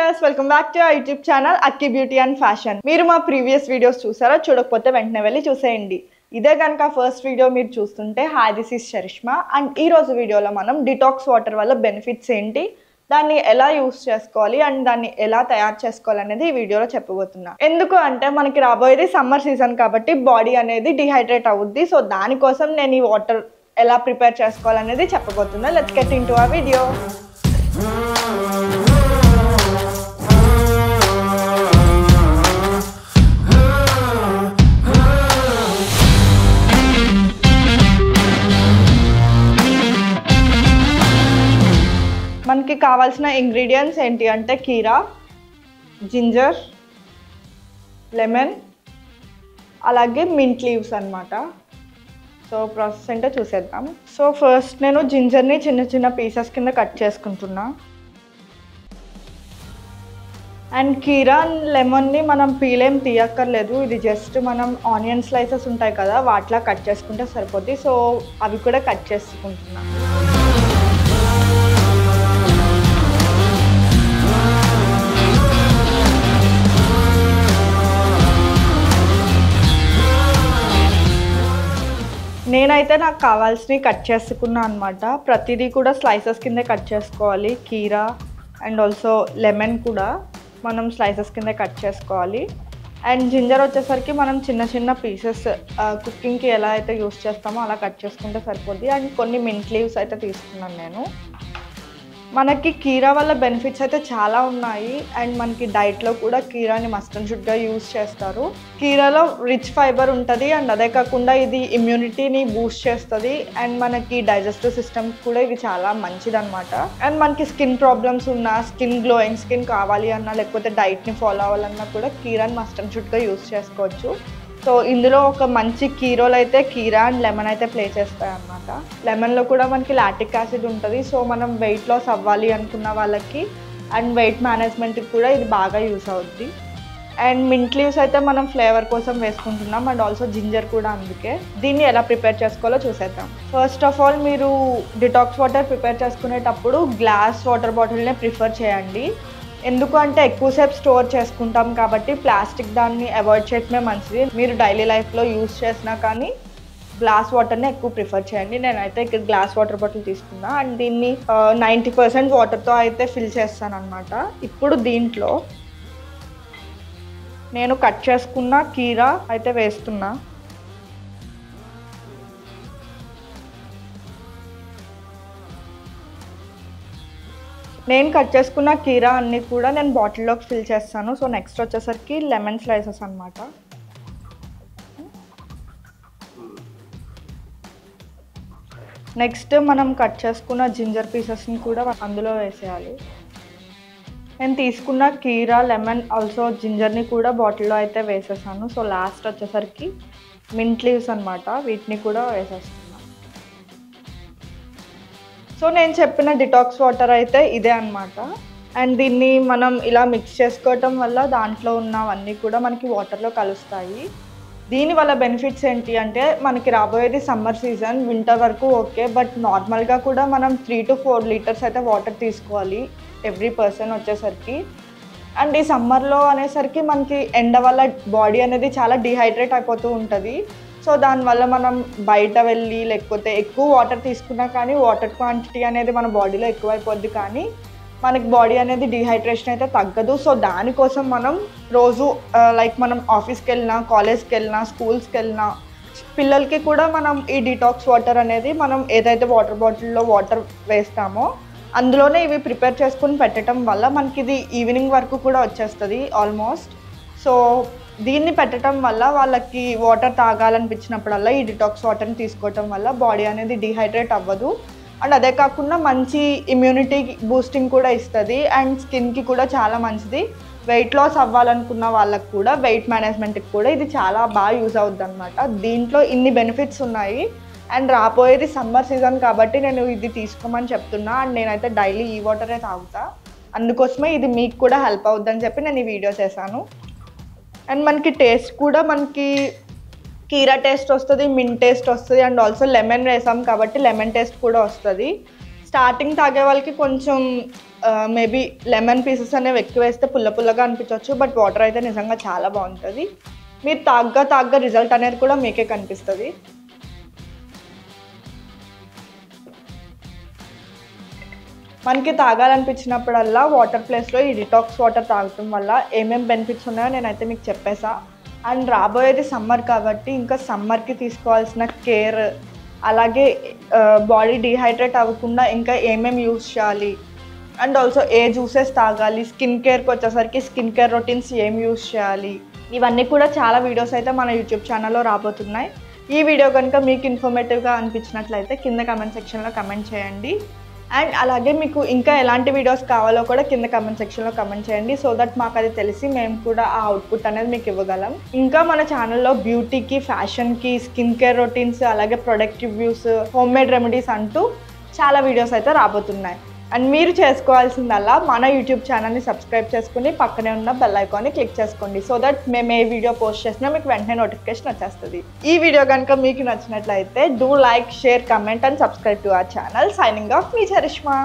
Viewers welcome back to our YouTube channel Akki beauty and fashion. మీరు మా previous videos చూసారా? చూడకపోతే వెంటనే వెళ్ళి చూసేయండి. ఇదే కనుక ఫస్ట్ వీడియో మీరు చూస్తుంటే hi this is Charishma. And ఈ రోజు వీడియోలో మనం డిటాక్స్ వాటర్ వల్ల బెనిఫిట్స్ ఏంటి, దాన్ని ఎలా యూస్ చేసుకోవాలి అండ్ దాన్ని ఎలా తయారు చేసుకోవాలి అనేది ఈ వీడియోలో చెప్పబోతున్నా. ఎందుకు అంటే మనకి రాబోయేది సమ్మర్ సీజన్ కాబట్టి బాడీ అనేది డిహైడ్రేట్ అవుద్ది. సో దానికోసం నేను ఈ వాటర్ ఎలా ప్రిపేర్ చేసుకోవాలనేది చెప్పబోతున్నా. లెట్స్ గెట్ ఇంటూ ఆ వీడియో. మనకి కావాల్సిన ఇంగ్రీడియంట్స్ ఏంటి అంటే కీరా, జింజర్, లెమన్, అలాగే మింట్ లీవ్స్ అన్నమాట. సో ప్రాసెస్ ఏంటో చూసేద్దాం. సో ఫస్ట్ నేను జింజర్ని చిన్న చిన్న పీసెస్ కింద కట్ చేసుకుంటున్నా. అండ్ కీరా అండ్ లెమన్ని మనం పీలేం తీయక్కర్లేదు, ఇది జస్ట్ మనం ఆనియన్ స్లైసెస్ ఉంటాయి కదా వాటిలా కట్ చేసుకుంటే సరిపోద్ది. సో అవి కూడా కట్ చేసుకుంటున్నా. నేనైతే నాకు కావాల్సినవి కట్ చేసుకున్నా అనమాట. ప్రతిదీ కూడా స్లైసెస్ కింద కట్ చేసుకోవాలి. కీరా అండ్ ఆల్సో లెమన్ కూడా మనం స్లైసెస్ కింద కట్ చేసుకోవాలి. అండ్ జింజర్ వచ్చేసరికి మనం చిన్న చిన్న పీసెస్ కుకింగ్కి ఎలా అయితే యూస్ చేస్తామో అలా కట్ చేసుకుంటే సరిపోద్ది. అండ్ కొన్ని మింట్ లీవ్స్ అయితే తీసుకున్నాను నేను. మనకి కీరా వల్ల బెనిఫిట్స్ అయితే చాలా ఉన్నాయి. అండ్ మనకి డైట్లో కూడా కీరాని మస్ట్ అండ్ షుడ్గా యూస్ చేస్తారు. కీరాలో రిచ్ ఫైబర్ ఉంటుంది. అండ్ అదే కాకుండా ఇది ఇమ్యూనిటీని బూస్ట్ చేస్తుంది. అండ్ మనకి డైజెస్టివ్ సిస్టమ్ కూడా ఇది చాలా మంచిది అనమాట. అండ్ మనకి స్కిన్ ప్రాబ్లమ్స్ ఉన్నా, స్కిన్ గ్లోయింగ్ స్కిన్ కావాలి అన్నా, లేకపోతే డైట్ని ఫాలో అవ్వాలన్నా కూడా కీరాని మస్ట్ అండ్ షుడ్గా యూస్ చేసుకోవచ్చు. సో ఇందులో ఒక మంచి కీ రోల్ అయితే కీరా అండ్ లెమన్ అయితే ప్లే చేస్తాయి అన్నమాట. లెమన్లో కూడా మనకి లాక్టిక్ యాసిడ్ ఉంటుంది. సో మనం వెయిట్ లాస్ అవ్వాలి అనుకున్న వాళ్ళకి అండ్ వెయిట్ మేనేజ్మెంట్కి కూడా ఇది బాగా యూస్ అవుద్ది. అండ్ మింట్ లీవ్స్ అయితే మనం ఫ్లేవర్ కోసం వేసుకుంటున్నాం. అండ్ ఆల్సో జింజర్ కూడా అందుకే. దీన్ని ఎలా ప్రిపేర్ చేసుకోవాలో చూసేద్దాం. ఫస్ట్ ఆఫ్ ఆల్ మీరు డిటాక్స్ వాటర్ ప్రిపేర్ చేసుకునేటప్పుడు గ్లాస్ వాటర్ బాటిల్నే ప్రిఫర్ చేయండి. ఎందుకు అంటే ఎక్కువసేపు స్టోర్ చేసుకుంటాం కాబట్టి ప్లాస్టిక్ దాన్ని అవాయిడ్ చేయడమే మంచిది. మీరు డైలీ లైఫ్లో యూస్ చేసినా కానీ గ్లాస్ వాటర్ని ఎక్కువ ప్రిఫర్ చేయండి. నేనైతే ఇక్కడ గ్లాస్ వాటర్ బాటిల్ తీసుకున్నా. అండ్ దీన్ని 90% వాటర్తో అయితే ఫిల్ చేస్తాను అనమాట. ఇప్పుడు దీంట్లో నేను కట్ చేసుకున్న కీరా అయితే వేస్తున్నా. నేను కట్ చేసుకున్న కీరా అన్నీ కూడా నేను బాటిల్లోకి ఫిల్ చేస్తాను. సో నెక్స్ట్ వచ్చేసరికి లెమన్ స్లైసెస్ అనమాట. నెక్స్ట్ మనం కట్ చేసుకున్న జింజర్ పీసెస్ని కూడా అందులో వేసేయాలి. నేను తీసుకున్న కీరా, లెమన్ ఆల్సో జింజర్ని కూడా బాటిల్లో అయితే వేసేసాను. సో లాస్ట్ వచ్చేసరికి మింట్ లీవ్స్ అనమాట, వీటిని కూడా వేసేస్తాను. సో నేను చెప్పిన డిటాక్స్ వాటర్ అయితే ఇదే అనమాట. అండ్ దీన్ని మనం ఇలా మిక్స్ చేసుకోవటం వల్ల దాంట్లో ఉన్నవన్నీ కూడా మనకి వాటర్లో కలుస్తాయి. దీనివల్ల బెనిఫిట్స్ ఏంటి అంటే మనకి రాబోయేది సమ్మర్ సీజన్, వింటర్ వరకు ఓకే, బట్ నార్మల్గా కూడా మనం 3 to 4 లీటర్స్ అయితే వాటర్ తీసుకోవాలి ఎవ్రీ పర్సన్ వచ్చేసరికి. అండ్ ఈ సమ్మర్లో అనేసరికి మనకి ఎండ వల్ల బాడీ అనేది చాలా డిహైడ్రేట్ అయిపోతూ ఉంటుంది. సో దానివల్ల మనం బయట వెళ్ళి లేకపోతే ఎక్కువ వాటర్ తీసుకున్నా కానీ వాటర్ క్వాంటిటీ అనేది మన బాడీలో ఎక్కువైపోద్ది, కానీ మనకి బాడీ అనేది డిహైడ్రేషన్ అయితే తగ్గదు. సో దానికోసం మనం రోజు లైక్ మనం ఆఫీస్కి వెళ్ళినా, కాలేజ్కి వెళ్ళినా, స్కూల్స్కి వెళ్ళినా పిల్లలకి కూడా మనం ఈ డిటాక్స్ వాటర్ అనేది మనం ఏదైతే వాటర్ బాటిల్లో వాటర్ వేస్తామో అందులోనే ఇవి ప్రిపేర్ చేసుకుని పెట్టడం వల్ల మనకి ఇది ఈవినింగ్ వరకు కూడా వచ్చేస్తుంది ఆల్మోస్ట్. సో దీన్ని పెట్టడం వల్ల వాళ్ళకి వాటర్ తాగాలనిపించినప్పుడల్లా ఈ డిటాక్స్ వాటర్ని తీసుకోవటం వల్ల బాడీ అనేది డిహైడ్రేట్ అవ్వదు. అండ్ అదే కాకుండా మంచి ఇమ్యూనిటీ బూస్టింగ్ కూడా ఇస్తుంది. అండ్ స్కిన్కి కూడా చాలా మంచిది. వెయిట్ లాస్ అవ్వాలనుకున్న వాళ్ళకి కూడా, వెయిట్ మేనేజ్మెంట్కి కూడా ఇది చాలా బాగా యూజ్ అవుద్ది అనమాట. దీంట్లో ఇన్ని బెనిఫిట్స్ ఉన్నాయి. అండ్ రాబోయేది సమ్మర్ సీజన్ కాబట్టి నేను ఇది తీసుకోమని చెప్తున్నా. అండ్ నేనైతే డైలీ ఈ వాటరే తాగుతా. అందుకోసమే ఇది మీకు కూడా హెల్ప్ అవుద్దని చెప్పి నేను ఈ వీడియో చేశాను. అండ్ మనకి టేస్ట్ కూడా మనకి కీరా టేస్ట్ వస్తుంది, మింట్ టేస్ట్ వస్తుంది. అండ్ ఆల్సో లెమన్ వేసాం కాబట్టి లెమన్ టేస్ట్ కూడా వస్తుంది. స్టార్టింగ్ తాగే వాళ్ళకి కొంచెం మేబీ లెమన్ పీసెస్ అనేవి ఎక్కువ వేస్తే పుల్లగా అనిపించవచ్చు. బట్ వాటర్ అయితే నిజంగా చాలా బాగుంటుంది. మీరు తాగ్గా రిజల్ట్ అనేది కూడా మీకే కనిపిస్తుంది. మనకి తాగాలనిపించినప్పుడల్లా వాటర్ ప్లేస్లో ఈ డిటాక్స్ వాటర్ తాగటం వల్ల ఏమేమి బెనిఫిట్స్ ఉన్నాయో నేనైతే మీకు చెప్పేసా. అండ్ రాబోయేది సమ్మర్ కాబట్టి ఇంకా సమ్మర్కి తీసుకోవాల్సిన కేర్, అలాగే బాడీ డీహైడ్రేట్ అవ్వకుండా ఇంకా ఏమేమి యూస్ చేయాలి, అండ్ ఆల్సో ఏ జ్యూసెస్ తాగాలి, స్కిన్ కేర్కి వచ్చేసరికి స్కిన్ కేర్ రొటీన్స్ ఏం యూస్ చేయాలి, ఇవన్నీ కూడా చాలా వీడియోస్ అయితే మన యూట్యూబ్ ఛానల్లో రాబోతున్నాయి. ఈ వీడియో కనుక మీకు ఇన్ఫర్మేటివ్గా అనిపించినట్లయితే కింద కమెంట్ సెక్షన్లో కమెంట్ చేయండి. అండ్ అలాగే మీకు ఇంకా ఎలాంటి వీడియోస్ కావాలో కూడా కింద కమెంట్ సెక్షన్లో కమెంట్ చేయండి. సో దట్ మాకు అది తెలిసి మేము కూడా ఆ అవుట్పుట్ అనేది మీకు ఇవ్వగలం. ఇంకా మన ఛానల్లో బ్యూటీకి, ఫ్యాషన్కి, స్కిన్ కేర్ రొటీన్స్, అలాగే product reviews, home made remedies అంటూ చాలా వీడియోస్ అయితే రాబోతున్నాయి. అండ్ మీరు చేసుకోవాల్సిందల్లా మన యూట్యూబ్ ఛానల్ని సబ్స్క్రైబ్ చేసుకుని పక్కనే ఉన్న బెల్ ఐకాన్ని క్లిక్ చేసుకోండి. సో దట్ మేము ఏ వీడియో పోస్ట్ చేసినా మీకు వెంటనే నోటిఫికేషన్ వచ్చేస్తుంది. ఈ వీడియో కనుక మీకు నచ్చినట్లయితే do like, share, comment and subscribe to our channel. Signing off మీ చరిష్మా.